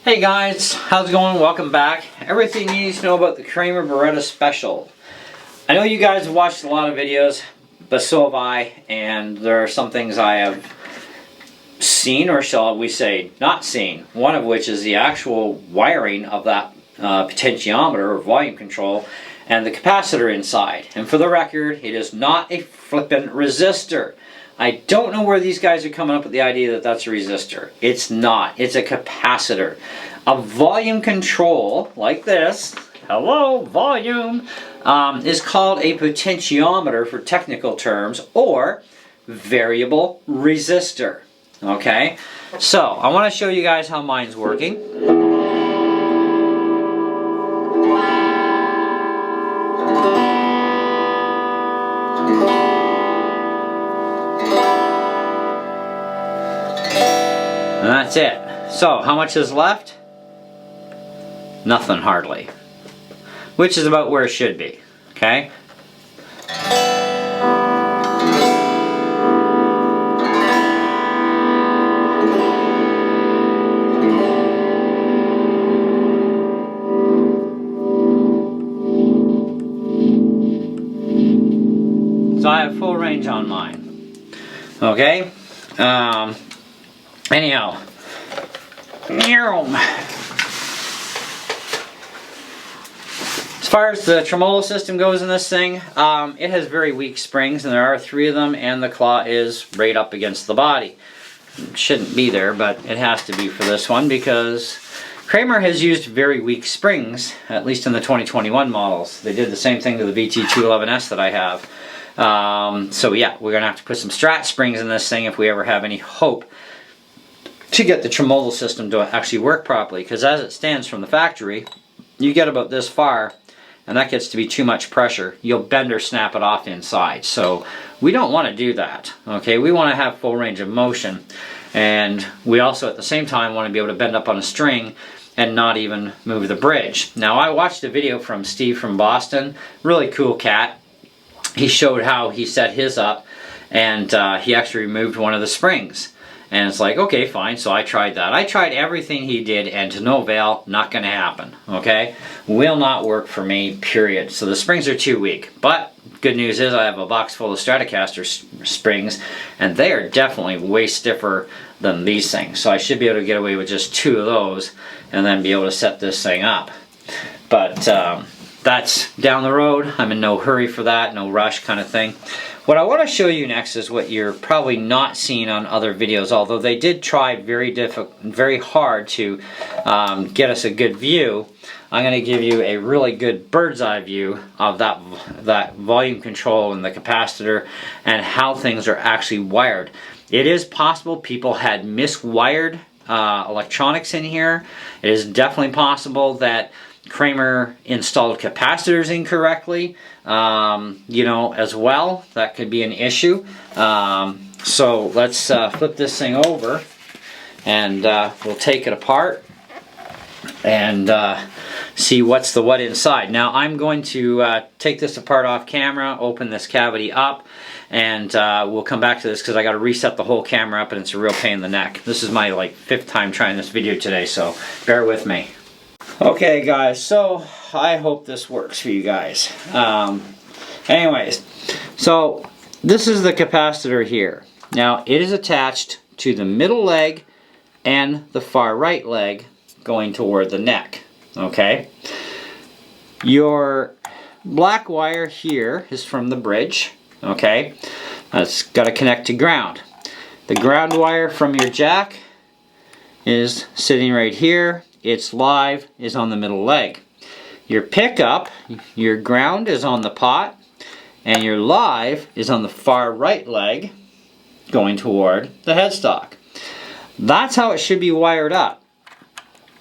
Hey guys, how's it going? Welcome back. Everything you need to know about the Kramer Baretta Special. I know you guys have watched a lot of videos, but so have I, and there are some things I have seen, or shall we say not seen, one of which is the actual wiring of that potentiometer or volume control and the capacitor inside. And for the record, it is not a flippin' resistor. I don't know where these guys are coming up with the idea that that's a resistor. It's not. It's a capacitor. A volume control like this, hello, volume, is called a potentiometer for technical terms, or variable resistor. Okay? So, I want to show you guys how mine's working. And that's it. So, how much is left? Nothing, hardly. Which is about where it should be. Okay? So I have full range on mine. Okay? Anyhow, as far as the Tremolo system goes in this thing, it has very weak springs, and there are 3 of them, and the claw is right up against the body. It shouldn't be there, but it has to be for this one because Kramer has used very weak springs, at least in the 2021 models. They did the same thing to the VT211S that I have. So yeah, we're going to have to put some Strat springs in this thing if we ever have any hope to get the Tremolo system to actually work properly, because as it stands from the factory, you get about this far and that gets to be too much pressure. You'll bend or snap it off inside. So we don't want to do that. Okay, we want to have full range of motion, and we also at the same time want to be able to bend up on a string and not even move the bridge. Now, I watched a video from Steve from Boston, really cool cat. He showed how he set his up, and he actually removed one of the springs. And it's like, okay, fine, so I tried that. I tried everything he did, and to no avail, not going to happen, okay? Will not work for me, period. So the springs are too weak. But good news is I have a box full of Stratocaster springs, and they are definitely way stiffer than these things. So I should be able to get away with just 2 of those, and then be able to set this thing up. But that's down the road. I'm in no hurry for that, no rush kind of thing. What I want to show you next is what you're probably not seeing on other videos, although they did try very hard to get us a good view. I'm going to give you a really good bird's eye view of that volume control and the capacitor and how things are actually wired. It is possible people had miswired electronics in here. It is definitely possible that Kramer installed capacitors incorrectly, you know, as well. That could be an issue. So let's flip this thing over, and we'll take it apart and see what's the what inside. Now I'm going to take this apart off camera, open this cavity up, and we'll come back to this because I got to reset the whole camera up, and it's a real pain in the neck. This is my 5th time trying this video today, so bear with me. Okay guys, so I hope this works for you guys. Anyways, so this is the capacitor here. Now it is attached to the middle leg and the far right leg going toward the neck. Okay? Your black wire here is from the bridge. Okay? That's got to connect to ground. The ground wire from your jack is sitting right here. Its live is on the middle leg. Your pickup, your ground is on the pot, and your live is on the far right leg going toward the headstock. That's how it should be wired up.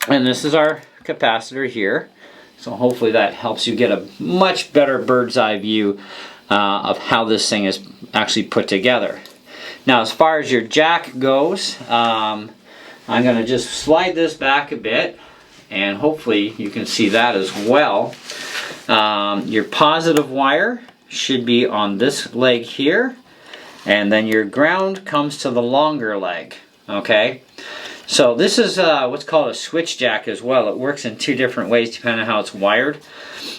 And this is our capacitor here. So hopefully that helps you get a much better bird's eye view of how this thing is actually put together. Now as far as your jack goes, I'm going to just slide this back a bit, and hopefully you can see that as well. Your positive wire should be on this leg here, and then your ground comes to the longer leg. Okay, So this is what's called a switch jack as well. It works in two different ways depending on how it's wired.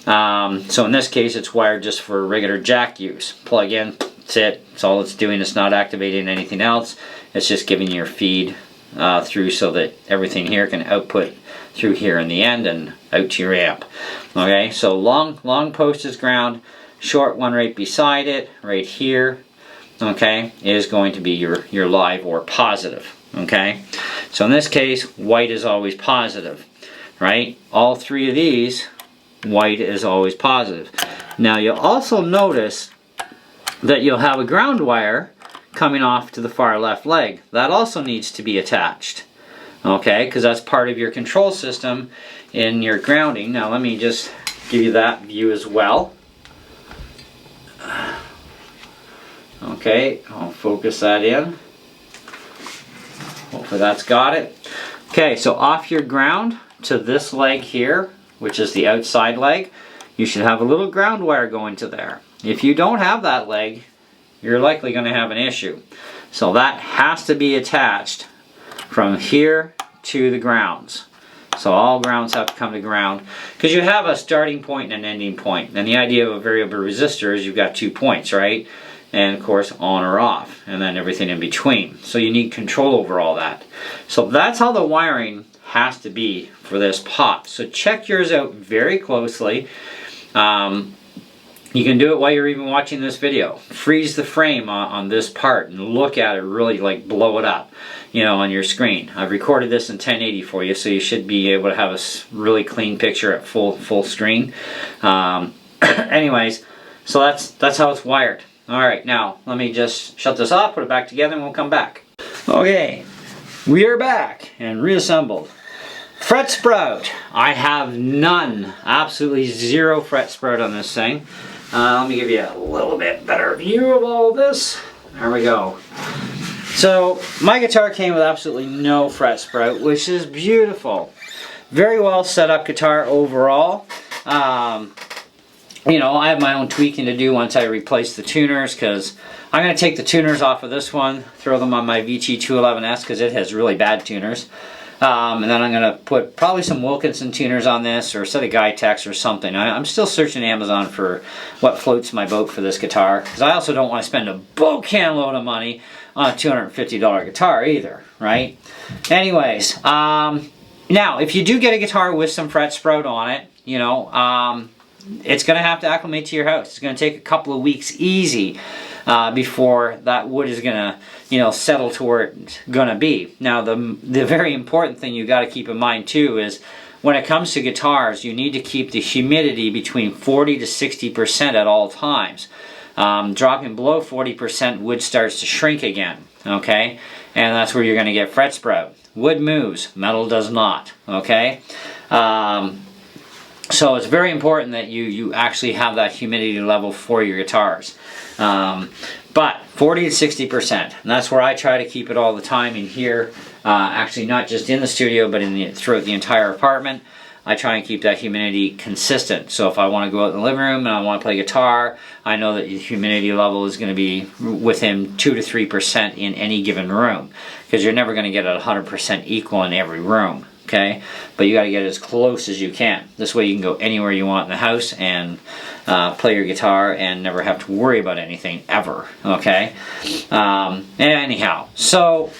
So in this case it's wired just for regular jack use. Plug in, that's it. That's all it's doing. It's not activating anything else. It's just giving your feed through so that everything here can output through here in the end and out to your amp. Okay, so long post is ground, short one right beside it, right here, okay, is going to be your live or positive. Okay, so in this case, white is always positive, right? All three of these, white is always positive. Now you'll also notice that you'll have a ground wire coming off to the far left leg. That also needs to be attached, okay, because that's part of your control system in your grounding. Now let me just give you that view as well. Okay, I'll focus that in. Hopefully that's got it. Okay, so off your ground to this leg here, which is the outside leg, you should have a little ground wire going to there. If you don't have that leg, you're likely going to have an issue. So that has to be attached from here to the grounds. So all grounds have to come to ground because you have a starting point and an ending point. And the idea of a variable resistor is you've got 2 points, right? And of course on or off, and then everything in between. So you need control over all that. So that's how the wiring has to be for this pot. So check yours out very closely. You can do it while you're even watching this video. Freeze the frame on this part and look at it, really like blow it up, you know, on your screen. I've recorded this in 1080 for you, so you should be able to have a really clean picture at full screen. Anyways, so that's how it's wired. Alright, now let me just shut this off, put it back together, and we'll come back. Okay, we are back and reassembled. Fret sprout. I have none. Absolutely zero fret sprout on this thing. Let me give you a little bit better view of all of this. There we go. So my guitar came with absolutely no fret sprout, which is beautiful. Very well set up guitar overall. You know, I have my own tweaking to do once I replace the tuners, because I'm going to take the tuners off of this one, throw them on my VT211S because it has really bad tuners. And then I'm going to put probably some Wilkinson tuners on this, or a set of Guy-Tex or something. I'm still searching Amazon for what floats my boat for this guitar, because I also don't want to spend a boatcan load of money on a $250 guitar either, right? Anyways, now if you do get a guitar with some fret sprout on it, you know, it's going to have to acclimate to your house. It's going to take a couple of weeks easy before that wood is going to, you know, settle to where it's going to be. Now, the very important thing you got to keep in mind too is when it comes to guitars, you need to keep the humidity between 40 to 60% at all times. Dropping below 40%, wood starts to shrink again, okay? And that's where you're going to get fret sprout. Wood moves, metal does not, okay? So it's very important that you actually have that humidity level for your guitars. But 40 to 60%, and that's where I try to keep it all the time in here. Actually, not just in the studio, but throughout the entire apartment. I try and keep that humidity consistent. So if I want to go out in the living room and I want to play guitar, I know that the humidity level is going to be within 2 to 3% in any given room, because you're never going to get it 100% equal in every room. Okay, but you got to get as close as you can. This way you can go anywhere you want in the house and play your guitar and never have to worry about anything ever. Okay, anyhow, so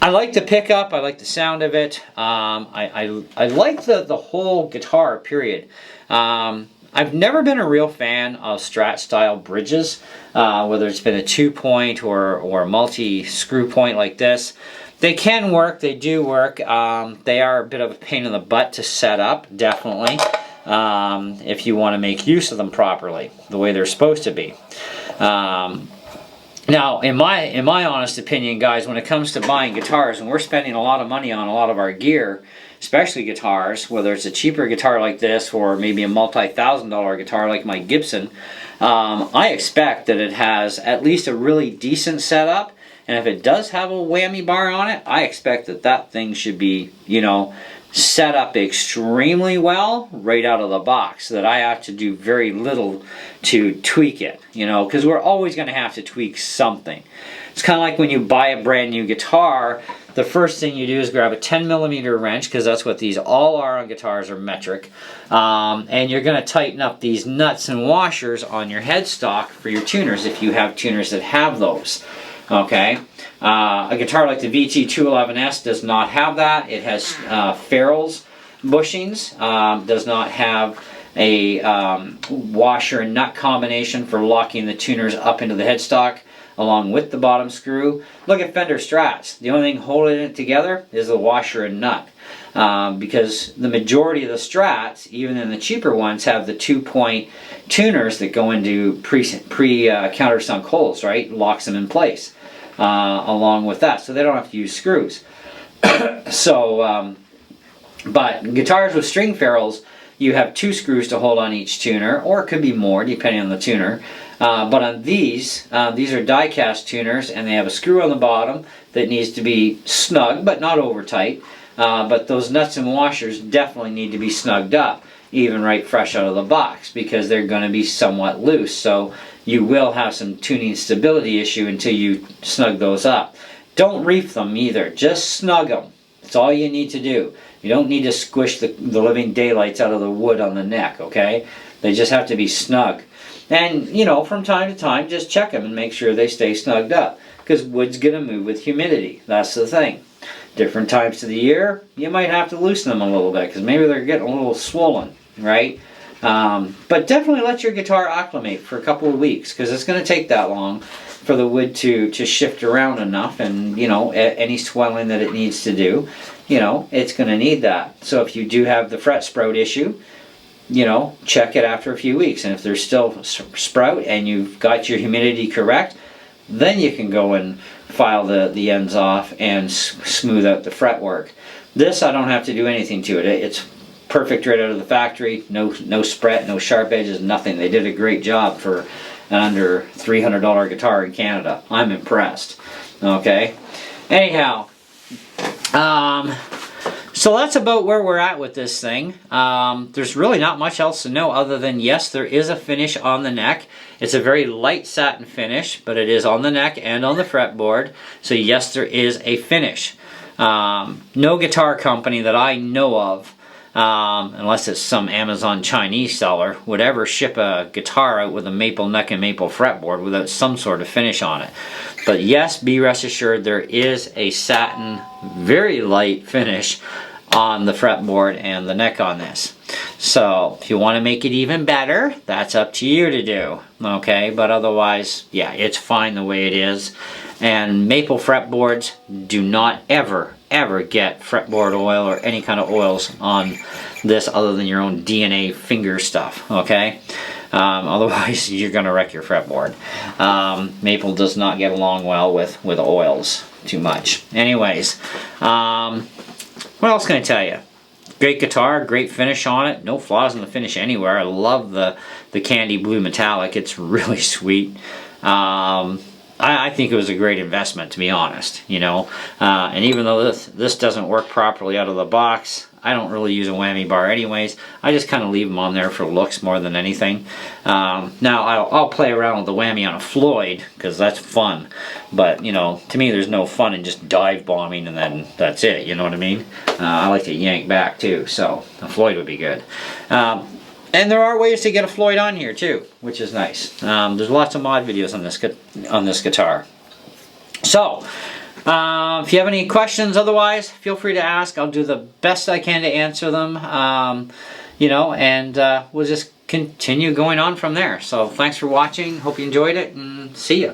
I like the pickup. I like the sound of it. I like the whole guitar. Period. I've never been a real fan of Strat style bridges, whether it's been a 2-point or a multi-screw point like this. They can work, they do work. They are a bit of a pain in the butt to set up, definitely, if you want to make use of them properly, the way they're supposed to be. Now, in my honest opinion, guys, when it comes to buying guitars, and we're spending a lot of money on a lot of our gear, especially guitars, whether it's a cheaper guitar like this or maybe a multi-$1,000 guitar like my Gibson, I expect that it has at least a really decent setup. And if it does have a whammy bar on it, I expect that thing should be, you know, set up extremely well right out of the box, so that I have to do very little to tweak it, you know, because we're always going to have to tweak something. It's kind of like when you buy a brand new guitar the first thing you do is grab a 10mm wrench, because that's what these all are on guitars, are metric. And you're going to tighten up these nuts and washers on your headstock for your tuners, if you have tuners that have those. Okay, a guitar like the VT211S does not have that. It has ferrules bushings, does not have a washer and nut combination for locking the tuners up into the headstock along with the bottom screw. Look at Fender Strats. The only thing holding it together is the washer and nut. Because the majority of the Strats, even in the cheaper ones, have the 2-point tuners that go into countersunk holes, right? Locks them in place along with that, so they don't have to use screws. So, but guitars with string ferrules, you have 2 screws to hold on each tuner, or it could be more depending on the tuner. But on these are die-cast tuners, and they have a screw on the bottom that needs to be snug, but not over tight. But those nuts and washers definitely need to be snugged up, even right fresh out of the box, because they're going to be somewhat loose. So you will have some tuning stability issue until you snug those up. Don't reef them either, just snug them. That's all you need to do. You don't need to squish the living daylights out of the wood on the neck, okay? They just have to be snug. And, you know, from time to time, just check them and make sure they stay snugged up, because wood's going to move with humidity. That's the thing. Different times of the year, you might have to loosen them a little bit, because maybe they're getting a little swollen, right? But definitely let your guitar acclimate for a couple of weeks, because it's going to take that long for the wood to shift around enough, and, you know, any swelling that it needs to do, you know, it's going to need that. So if you do have the fret sprout issue, you know, check it after a few weeks, and if there's still sprout and you've got your humidity correct, then you can go and file the ends off and smooth out the fretwork. This, I don't have to do anything to it. It's perfect right out of the factory. No spret, no sharp edges, nothing. They did a great job for an under $300 guitar in Canada. I'm impressed. Okay. Anyhow, so that's about where we're at with this thing. There's really not much else to know other than, yes, there is a finish on the neck. It's a very light satin finish, but it is on the neck and on the fretboard. So yes, there is a finish. No guitar company that I know of, unless it's some Amazon Chinese seller, would ever ship a guitar out with a maple neck and maple fretboard without some sort of finish on it. But yes, be rest assured there is a satin, very light finish on the fretboard and the neck on this. So if you want to make it even better, that's up to you to do. Okay, but otherwise, yeah, it's fine the way it is. And maple fretboards, do not ever get fretboard oil or any kind of oils on this other than your own DNA finger stuff, okay? Otherwise, you're going to wreck your fretboard. Maple does not get along well with oils too much. Anyways, what else can I tell you? Great guitar, great finish on it. No flaws in the finish anywhere. I love the candy blue metallic. It's really sweet. I think it was a great investment, to be honest, you know. And even though this doesn't work properly out of the box, I don't really use a whammy bar anyways. I just kind of leave them on there for looks more than anything. Now, I'll play around with the whammy on a Floyd, because that's fun. But, you know, to me there's no fun in just dive bombing and then that's it, you know what I mean? I like to yank back too, so a Floyd would be good. And there are ways to get a Floyd on here too, which is nice. There's lots of mod videos on this guitar. So, if you have any questions otherwise, feel free to ask. I'll do the best I can to answer them. You know, and we'll just continue going on from there. So thanks for watching. Hope you enjoyed it, and see ya.